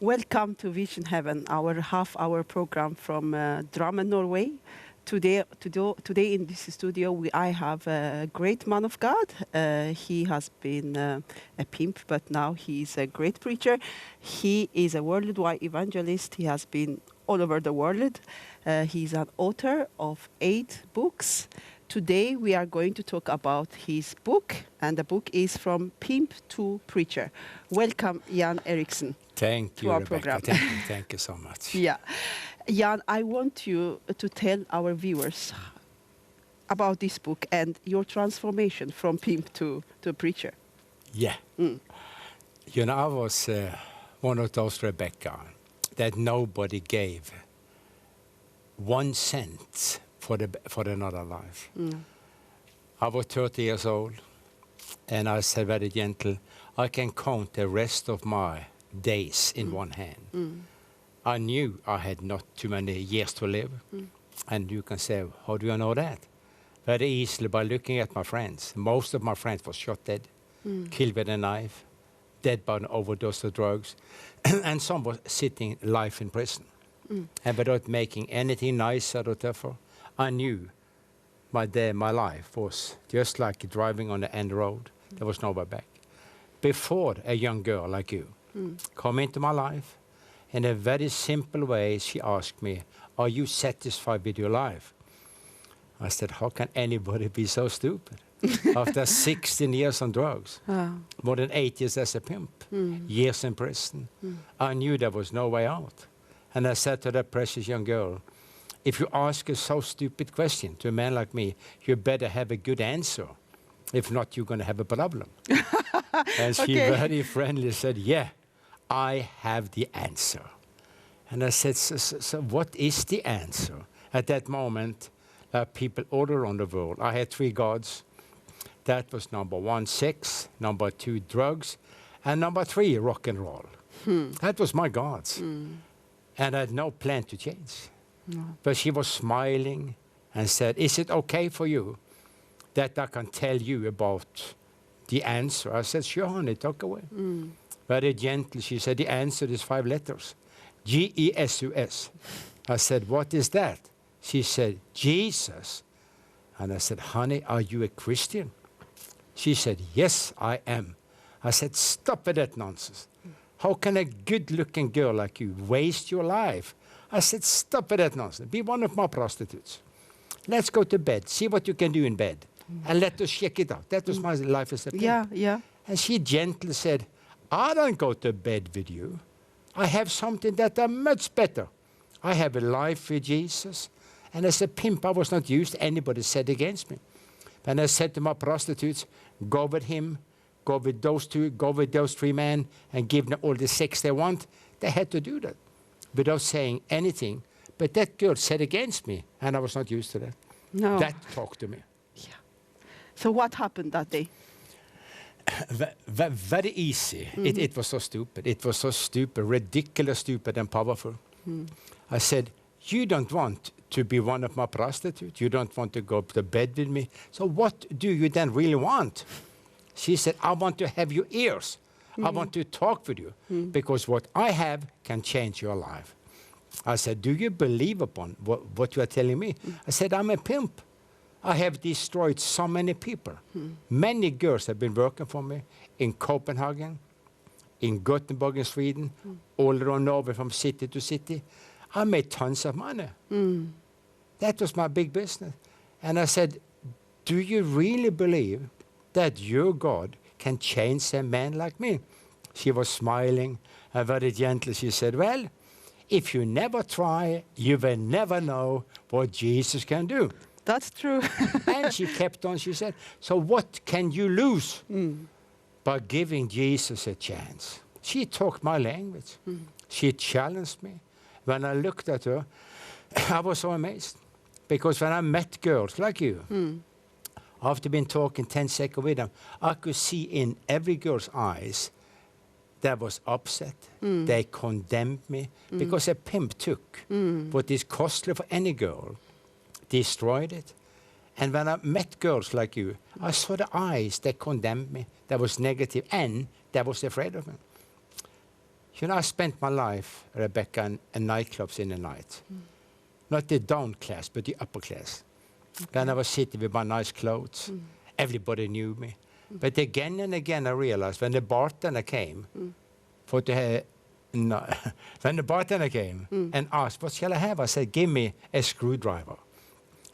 Welcome to Vision Heaven, our half-hour program from Drammen, Norway. Today in this studio, I have a great man of God. He has been a pimp, but now he's a great preacher. He is a worldwide evangelist. He has been all over the world. He's an author of 8 books. Today we are going to talk about his book, and the book is From Pimp to Preacher. Welcome, Jan Eriksen. Thank you, to our Rebecca. program. Thank you so much. Yeah. Jan, I want you to tell our viewers about this book and your transformation from pimp to preacher. Yeah. You know, I was one of those, Rebecca, that nobody gave 1 cent for another life. I was 30 years old, and I said very gentle, I can count the rest of my days in one hand. I knew I had not too many years to live. And you can say, how do you know that? Very easily by looking at my friends. Most of my friends were shot dead, killed with a knife, dead by an overdose of drugs, and some were sitting life in prison. And without making anything nicer or tougher, I knew my life was just like driving on the end road. There was nowhere back. Before a young girl like you come into my life, in a very simple way, she asked me, are you satisfied with your life? I said, how can anybody be so stupid? After 16 years on drugs, more than 8 years as a pimp, years in prison, I knew there was no way out. And I said to that precious young girl, if you ask a so stupid question to a man like me, you better have a good answer. If not, you're going to have a problem. And she very friendly said, yeah, I have the answer. And I said, so what is the answer? At that moment, people all around the world, I had 3 gods. That was number 1, sex, number 2, drugs, and number 3, rock and roll. That was my gods. And I had no plan to change. But she was smiling and said, is it okay for you that I can tell you about the answer? I said, sure, honey, talk away. Very gently, she said, the answer is 5 letters. G-E-S-U-S. I said, what is that? She said, Jesus. And I said, honey, are you a Christian? She said, yes, I am. I said, stop with that nonsense. How can a good-looking girl like you waste your life? I said, stop with that nonsense. Be one of my prostitutes. Let's go to bed. See what you can do in bed. And let us check it out. That was my life as a pimp. Yeah. And she gently said, I don't go to bed with you. I have something that is much better. I have a life with Jesus. And as a pimp, I was not used to anybody said against me. And I said to my prostitutes, go with him, go with those 2, go with those 3 men, and give them all the sex they want. They had to do that without saying anything. But that girl said against me, and I was not used to that. No. That talked to me. Yeah. So what happened that day? Very easy. It was so stupid. It was so stupid, ridiculous, stupid, and powerful. I said, you don't want to be one of my prostitutes. You don't want to go to bed with me. So what do you then really want? She said, I want to have your ears. I want to talk with you because what I have can change your life. I said, do you believe upon what you are telling me? I said, I'm a pimp. I have destroyed so many people. Many girls have been working for me in Copenhagen, in Gothenburg in Sweden, all around Norway from city to city. I made tons of money. That was my big business. And I said, do you really believe that your God can change a man like me? She was smiling and very gently. She said, well, if you never try, you will never know what Jesus can do. That's true. And she kept on, she said, so what can you lose by giving Jesus a chance? She talked my language. She challenged me. When I looked at her, I was so amazed. Because when I met girls like you, after being talking 10 seconds with them, I could see in every girl's eyes that was upset. They condemned me. Because a pimp took what is costly for any girl, destroyed it. And when I met girls like you, I saw the eyes that condemned me, that was negative, and that was afraid of me. You know, I spent my life, Rebecca, in nightclubs in the night. Not the down class, but the upper class. Then I was sitting with my nice clothes. Everybody knew me. But again and again I realized when the bartender came, when the bartender came and asked, what shall I have? I said, give me a screwdriver.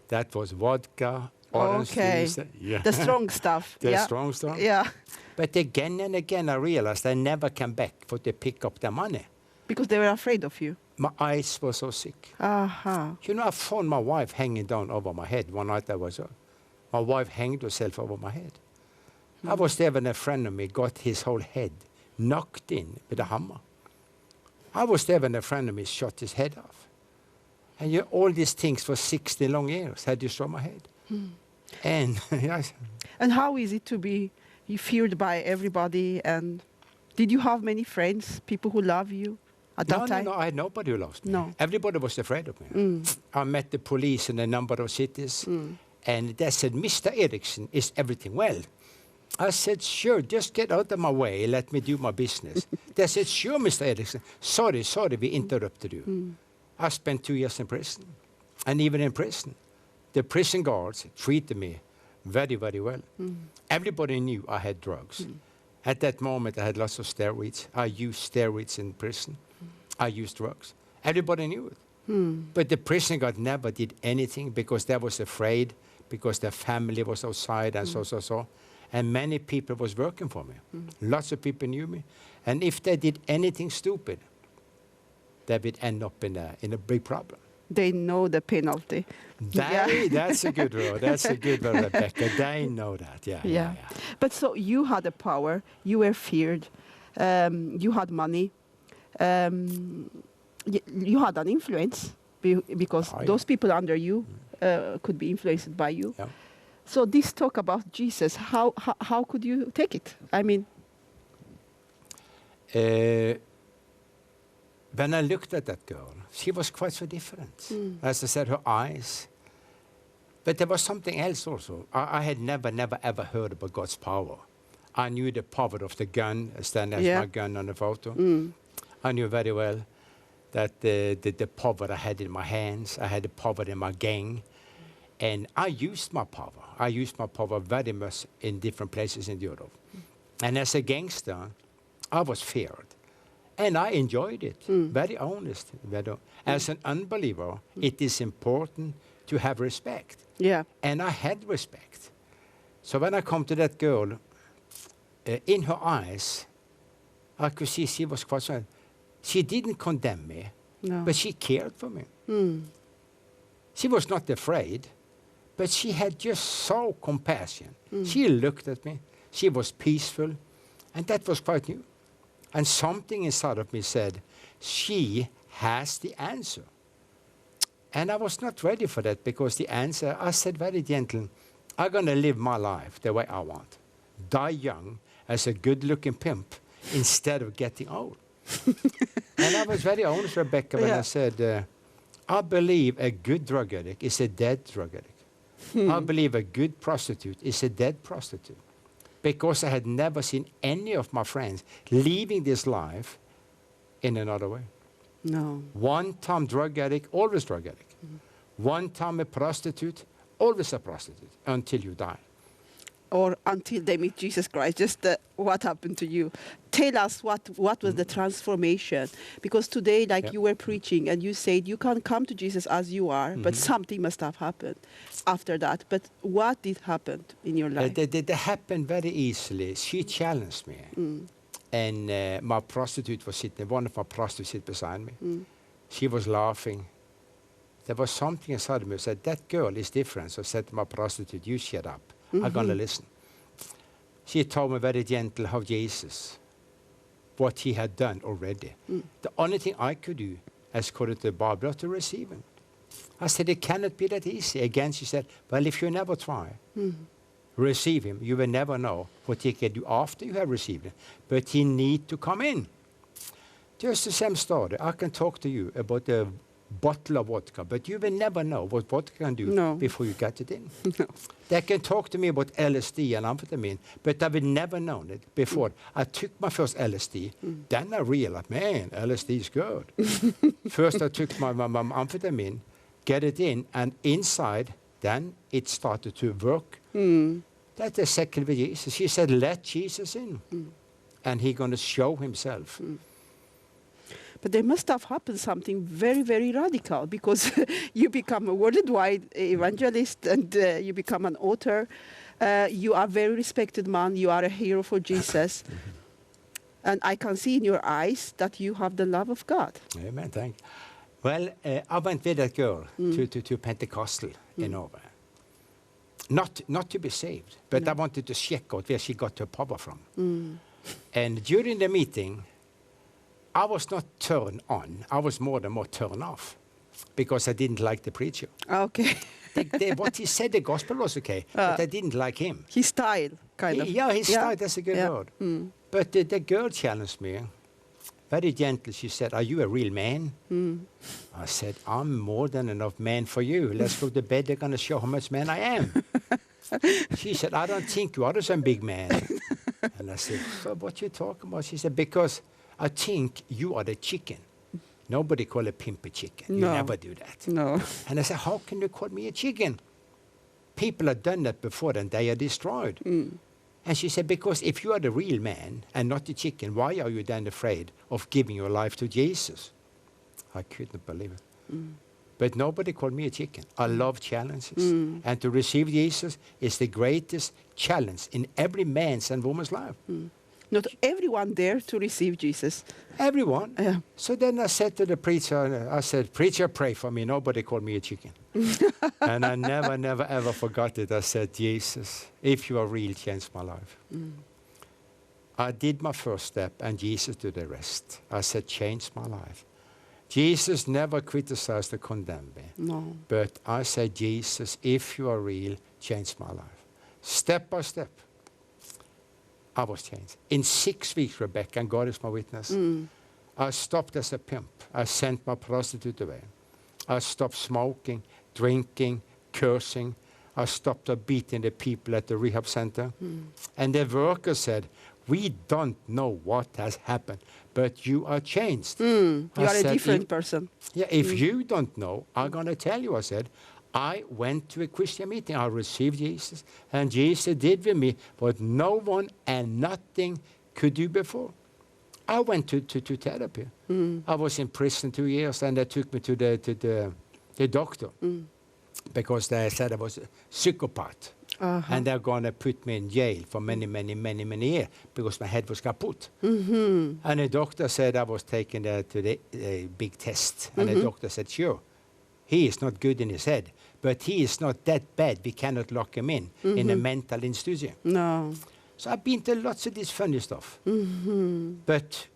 That was vodka, orange juice. Yeah. The strong stuff. The strong stuff. Yeah. But again and again I realized I never came back for to pick up the money. Because they were afraid of you. My eyes were so sick. You know, I found my wife hanging down over my head one night I was my wife hanged herself over my head. I was there when a friend of me got his whole head knocked in with a hammer. I was there when a friend of me shot his head off. And you know, all these things for 60 long years had destroyed my head. And yes. And how is it to be feared by everybody? And did you have many friends, people who love you at that time? No, I had nobody who loved me. No. Everybody was afraid of me. I met the police in a number of cities, and they said, Mr. Eriksen, is everything well? I said, sure, just get out of my way, let me do my business. They said, sure, Mr. Eriksen. Sorry, we interrupted you. I spent 2 years in prison. And even in prison, the prison guards treated me very, very well. Everybody knew I had drugs. At that moment, I had lots of steroids. I used steroids in prison. I used drugs. Everybody knew it. But the prison guard never did anything because they was afraid, because their family was outside and so. And many people was working for me. Lots of people knew me. And if they did anything stupid, they would end up in a big problem. They know the penalty. That's a good word. That's a good word, Rebecca. They know that. Yeah. But so you had the power. You were feared. You had money. You had an influence because those people under you could be influenced by you. Yeah. So this talk about Jesus, how could you take it? I mean, when I looked at that girl, she was quite so different. As I said, her eyes. But there was something else also. I had never, ever heard about God's power. I knew the power of the gun, standing as my gun on the photo. I knew very well that the power I had in my hands, I had the power in my gang. And I used my power. I used my power very much in different places in Europe. And as a gangster, I was feared. And I enjoyed it, very honest. As an unbeliever, it is important to have respect. Yeah. And I had respect. So when I come to that girl, in her eyes, I could see she was quite sad. She didn't condemn me, but she cared for me. She was not afraid, but she had just so compassion. She looked at me. She was peaceful, and that was quite new. And something inside of me said, she has the answer. And I was not ready for that because the answer, I said very gentle, I'm going to live my life the way I want. Die young as a good-looking pimp instead of getting old. And I was very honest, Rebecca, when I said, I believe a good drug addict is a dead drug addict. I believe a good prostitute is a dead prostitute. Because I had never seen any of my friends leaving this life in another way. No. One time drug addict, always drug addict. One time a prostitute, always a prostitute, until you die. Or until they meet Jesus Christ. Just what happened to you. Tell us what was the transformation. Because today, like you were preaching, and you said you can't come to Jesus as you are, but something must have happened after that. But what did happen in your life? That happened very easily. She challenged me. And my prostitute was sitting, one of my prostitutes sit beside me. She was laughing. There was something inside of me that said, that girl is different. So I said to my prostitute, you shut up. I'm going to listen. She told me very gentle how Jesus, what he had done already. The only thing I could do, as according to the Bible, was to receive him. I said, it cannot be that easy. Again, she said, well, if you never try, receive him, you will never know what he can do after you have received him. But he need to come in. Just the same story. I can talk to you about the bottle of vodka, but you will never know what vodka can do No. before you get it in. No. They can talk to me about LSD and amphetamine, but I will never known it before. I took my first LSD, then I realized, man, LSD is good. First I took my amphetamine, get it in, and inside, then it started to work. That's the second with Jesus. She said, let Jesus in, and he's going to show himself. But there must have happened something very, very radical, because you become a worldwide evangelist, and you become an author. You are a very respected man. You are a hero for Jesus. And I can see in your eyes that you have the love of God. Amen, thank you. Well, I went with that girl to Pentecostal in Norway. Not to be saved, but I wanted to check out where she got her power from. And during the meeting, I was not turned on. I was more turned off, because I didn't like the preacher. Okay. What he said, the gospel was okay, but I didn't like him. His style, kind of. Yeah, his style, that's a good word. But the girl challenged me, very gently. She said, are you a real man? I said, I'm more than enough man for you. Let's go to bed. They're going to show how much man I am. She said, I don't think you are some big man. And I said, so what you talking about? She said, because I think you are the chicken. Nobody call a pimp a chicken. No. You never do that. No. And I said, how can you call me a chicken? People have done that before and they are destroyed. And she said, because if you are the real man and not the chicken, why are you then afraid of giving your life to Jesus? I couldn't believe it. But nobody called me a chicken. I love challenges. And to receive Jesus is the greatest challenge in every man's and woman's life. Not everyone there to receive Jesus. Everyone. Yeah. So then I said to the preacher, I said, preacher, pray for me. Nobody called me a chicken. And I never, ever forgot it. I said, Jesus, if you are real, change my life. I did my first step, and Jesus did the rest. I said, change my life. Jesus never criticized or condemned me. No. But I said, Jesus, if you are real, change my life. Step by step, I was changed. In 6 weeks, Rebecca, and God is my witness, I stopped as a pimp. I sent my prostitute away. I stopped smoking, drinking, cursing. I stopped beating the people at the rehab center. And the worker said, we don't know what has happened, but you are changed. You I are a said, different person. Yeah, if you don't know, I'm going to tell you, I said. I went to a Christian meeting. I received Jesus, and Jesus did with me what no one and nothing could do before. I went to therapy. I was in prison 2 years, and they took me to the doctor because they said I was a psychopath. And they're going to put me in jail for many years because my head was kaput. And the doctor said I was taken there to the big test. And the doctor said, sure, he is not good in his head, but he is not that bad. We cannot lock him in a mental institution. No. So I've been to lots of this funny stuff. But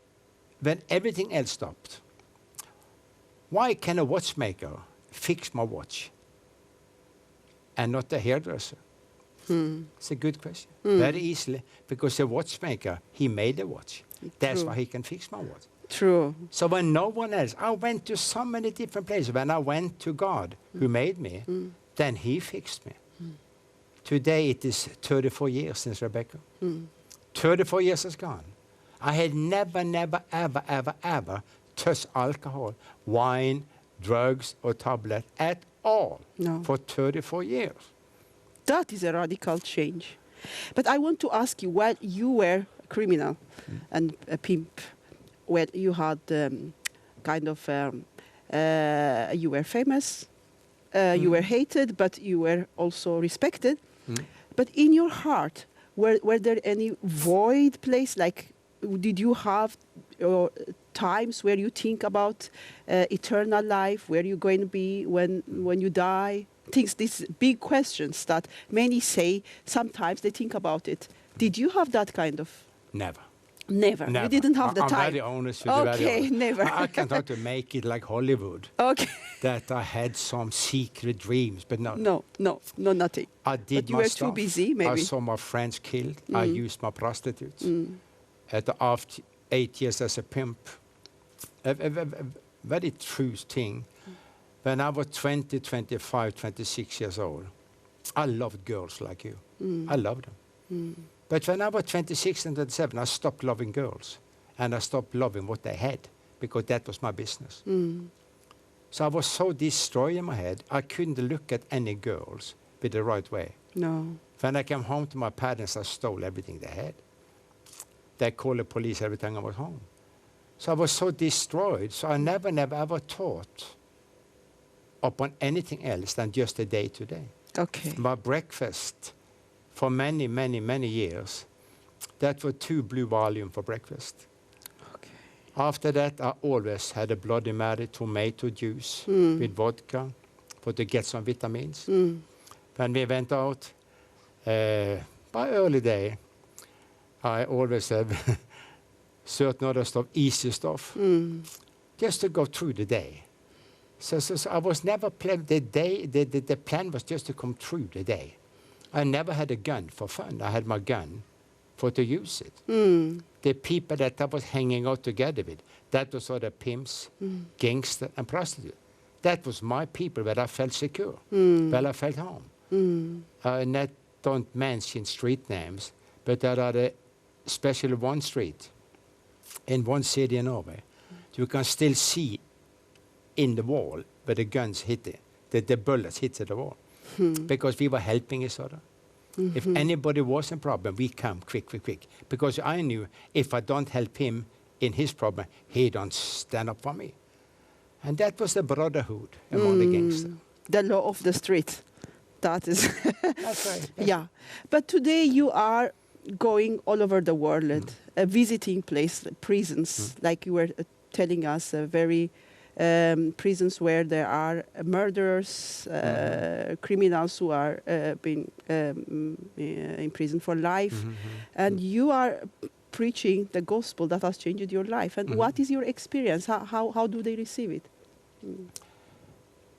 when everything else stopped, why can a watchmaker fix my watch and not a hairdresser? It's a good question. Very easily, because the watchmaker, he made the watch. That's why he can fix my watch. True. So when no one else, I went to so many different places. When I went to God, who made me, then he fixed me. Today it is 34 years since Rebecca. 34 years is gone. I had never, ever touched alcohol, wine, drugs, or tablet at all for 34 years. That is a radical change. But I want to ask you, while you were a criminal and a pimp, where you had you were famous, you were hated, but you were also respected. But in your heart, were there any void place? Like, did you have times where you think about eternal life, where you're going to be when you die? These big questions that many say, sometimes they think about it. Did you have that kind of? Never. Never. You didn't have the time. I'm very honest with you. Okay, never. I can't have to make it like Hollywood. Okay. That I had some secret dreams, but no. No, nothing. I did but you my were stuff. too busy, maybe. I saw my friends killed. I used my prostitutes. After 8 years as a pimp, a very true thing. when I was 20, 25, 26 years old, I loved girls like you. I loved them. But when I was 26 and 27, I stopped loving girls. And I stopped loving what they had, because that was my business. So I was so destroyed in my head, I couldn't look at any girls with the right way. No. When I came home to my parents, I stole everything they had. They called the police every time I was home. So I was so destroyed, so I never ever thought upon anything else than just the day to day. Okay. My breakfast for many, many, many years, that were 2 blue volume for breakfast. Okay. After that, I always had a Bloody Mary tomato juice with vodka to get some vitamins. When we went out, by early day, I always have certain other stuff, easy stuff, just to go through the day. So I was never planning. The plan was just to come through the day. I never had a gun for fun. I had my gun for to use it. The people that I was hanging out together with, that was all the pimps, gangsters, and prostitutes. That was my people where I felt secure, where I felt home. I don't mention street names, but there are especially one street in one city in Norway. You can still see in the wall where the guns hit it, the bullets hit the wall. Because we were helping each other. If anybody was in problem, we come quick. Because I knew if I don't help him in his problem, he don't stand up for me. And that was the brotherhood among the gangsters. The law of the street. That is. That's right. Yeah. But today you are going all over the world, visiting prisons, like you were telling us, very prisons where there are murderers, criminals who are being in prison for life. And you are preaching the gospel that has changed your life. And what is your experience? How do they receive it?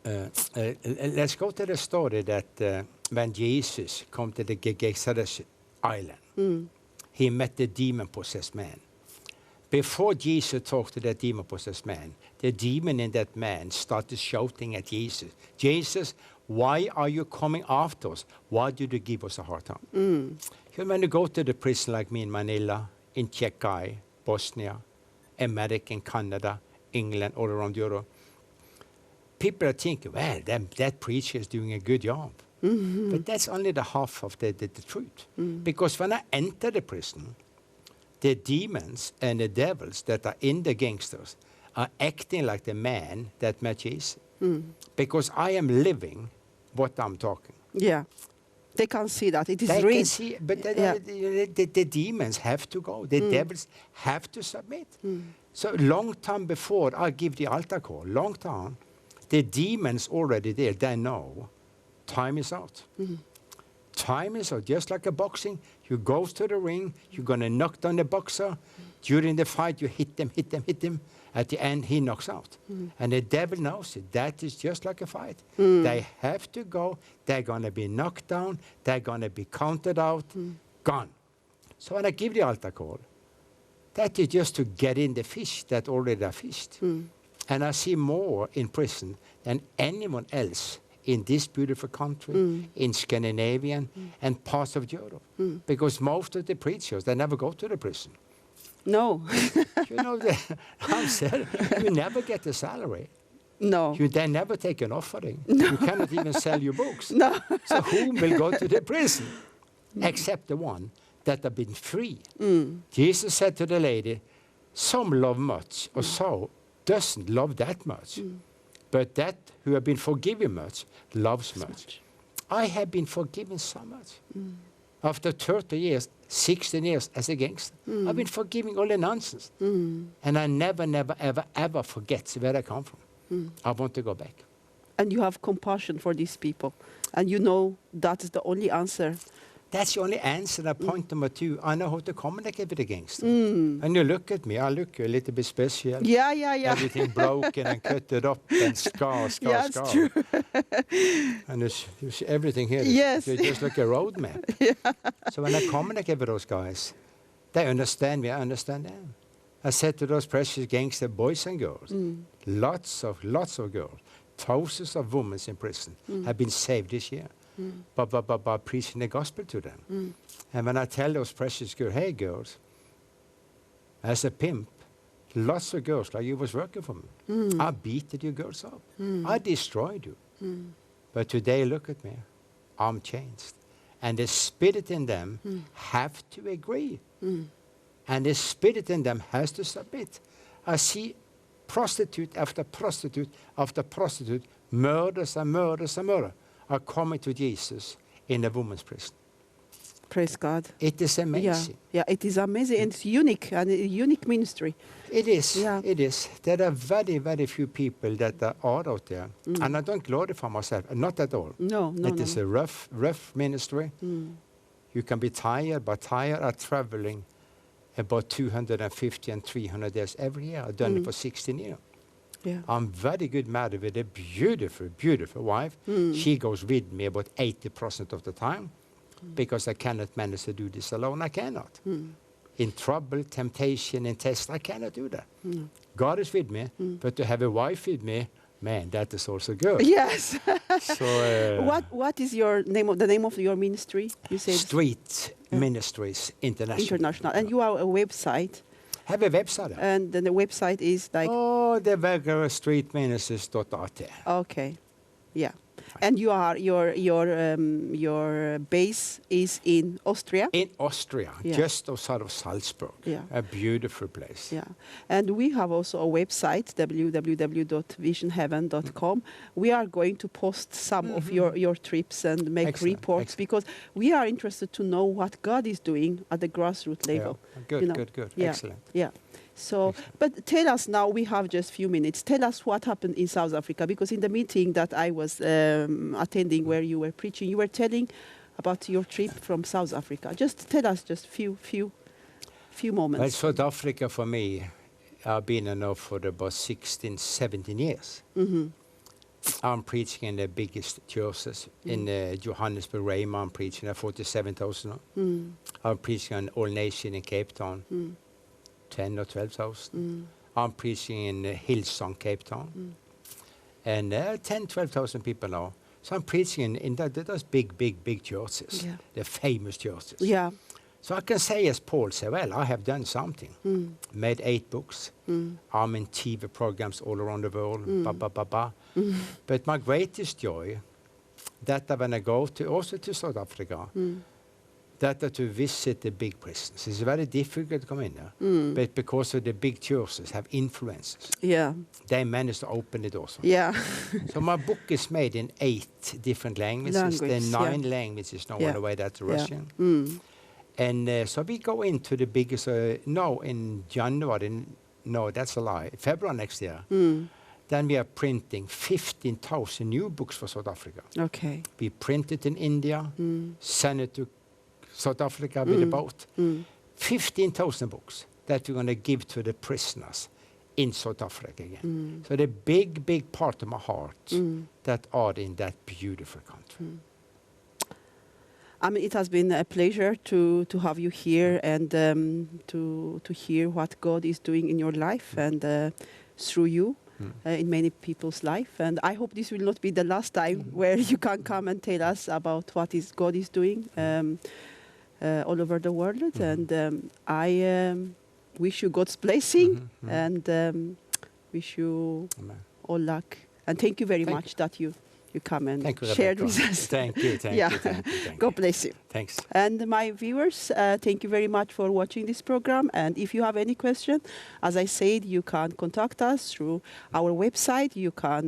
Let's go to the story that when Jesus came to the Genesaret island, he met the demon-possessed man. Before Jesus talked to that demon-possessed man, the demon in that man started shouting at Jesus, "Jesus, why are you coming after us? Why did you give us a hard time?" When you go to the prison like me in Manila, in Czechia, Bosnia, America, Canada, England, all around Europe, people are thinking, well, that preacher is doing a good job. But that's only the half of the truth. Because when I enter the prison, the demons and the devils that are in the gangsters are acting like the man that met Jesus. Because I am living what I'm talking. Yeah. They can't see that. It is they real. Can see, but the demons have to go. The devils have to submit. So long time before I give the altar call, long time, the demons already there, they know time is out. Time is out, just like a boxing. You go to the ring, you're going to knock down the boxer. During the fight, you hit them. At the end, he knocks out. And the devil knows it. That is just like a fight. They have to go. They're going to be knocked down. They're going to be counted out. Gone. So when I give the altar call, that is just to get in the fish that already are fished. And I see more in prison than anyone else in this beautiful country, in Scandinavia, and parts of Europe. Because most of the preachers, they never go to the prison. No. You know, I said, you never get a salary. No. They never take an offering. No. You cannot even sell your books. No. So who will go to the prison? Except the one that have been free. Jesus said to the lady, some love much, or so doesn't love that much. But that who have been forgiven much, loves much. I have been forgiven so much. After 30 years, 16 years as a gangster, I've been forgiving all the nonsense. And I never, ever forget where I come from. I want to go back. And you have compassion for these people. And you know that is the only answer. That's the only answer. I point them at you. I know how to communicate with a gangster. And you look at me. I look a little bit special. Yeah. Everything broken and cut it up and scar. Yeah, it's true. And you see everything here. Yes. You're just like a road map. So when I communicate with those guys, they understand me. I understand them. I said to those precious gangster boys and girls, lots of girls, thousands of women in prison have been saved this year by preaching the gospel to them. And when I tell those precious girls, hey girls, as a pimp, lots of girls like you was working for me. I beat you girls up. I destroyed you. But today, look at me. I'm changed. And the spirit in them have to agree. And the spirit in them has to submit. I see prostitute after prostitute after prostitute, murders and murders and murders are coming to Jesus in a woman's prison. Praise God. It is amazing. Yeah, it is amazing and it's unique, and a unique ministry. It is. Yeah. It is. There are very, very few people that are out there. And I don't glorify myself, not at all. No. It is a rough ministry. You can be tired, but tired are traveling about 250 and 300 days every year. I've done it for 16 years. Yeah. I'm very good married with a beautiful, beautiful wife. She goes with me about 80% of the time because I cannot manage to do this alone. I cannot. In trouble, temptation, and test, I cannot do that. God is with me, but to have a wife with me, man, that is also good. Yes. So, what is the name of your ministry? You said Street Ministries International. International, and you are a website. Have a website. And then the website is like the regular streetministries.at. Okay, yeah. And your base is in Austria. In Austria, just outside of Salzburg. Yeah. A beautiful place. Yeah, and we have also a website, www.visionheaven.com. We are going to post some of your trips and make reports because we are interested to know what God is doing at the grassroots level. Yeah. Good. Yeah. Excellent. Yeah. So, but tell us now, we have just a few minutes. Tell us what happened in South Africa, because in the meeting that I was attending where you were preaching, you were telling about your trip from South Africa. Just tell us just few moments. Well, South Africa for me, I've been now for about 16, 17 years. I'm preaching in the biggest churches. In Johannesburg, Rhema, I'm preaching at 47,000. I'm preaching on All Nation in Cape Town. 10 or 12,000. I'm preaching in Hillsong, Cape Town. And 10, 12,000 people now. So I'm preaching in those big churches, the famous churches. Yeah. So I can say, as Paul said, well, I have done something. Made 8 books. I'm in TV programs all around the world. But my greatest joy, that when I go also to South Africa, that to visit the big prisons. It's very difficult to come in there, but because of the big churches have influences, they manage to open the doors. Yeah. So my book is made in 8 different languages. There are 9 languages now on the way. That's Russian. And so we go into the biggest, no, in January, no, that's a lie, February next year. Then we are printing 15,000 new books for South Africa. Okay. We print it in India, send it to South Africa with a boat. 15,000 books that we're going to give to the prisoners in South Africa again. So the big part of my heart that are in that beautiful country. I mean, it has been a pleasure to have you here and to hear what God is doing in your life and through you. In many people's life, and I hope this will not be the last time where you can come and tell us about what God is doing all over the world. And I wish you God's blessing and wish you all luck. And thank you very much that you come and shared with us. Thank you. God bless you. Thanks. And my viewers, thank you very much for watching this program. And if you have any question, as I said, you can contact us through our website. You can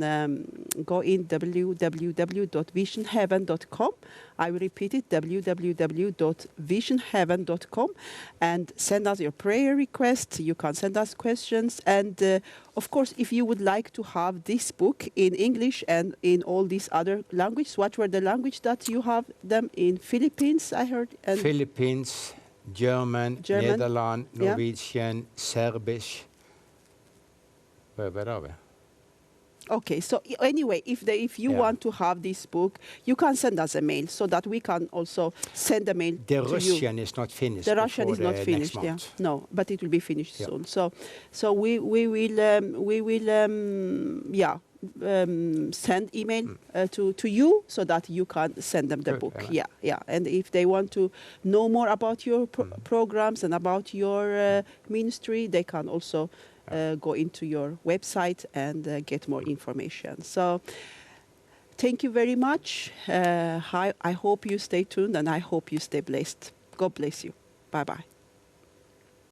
go in www.visionheaven.com. I will repeat it, www.visionheaven.com, and send us your prayer requests. You can send us questions. And of course, if you would like to have this book in English and in all these other languages, what were the language that you have them in? Philippines, I heard. And Philippines, German, Netherlands, Norwegian, Serbisch. Where are we? Okay, so anyway, if you want to have this book, you can send us a mail so that we can also send a mail to you. The Russian is not finished. The Russian is not finished, no, but it will be finished soon. So we will send email to you so that you can send them the Good, book. amen. Yeah, yeah. And if they want to know more about your programs and about your ministry, they can also go into your website and get more information. So thank you very much. I hope you stay tuned and I hope you stay blessed. God bless you. Bye-bye.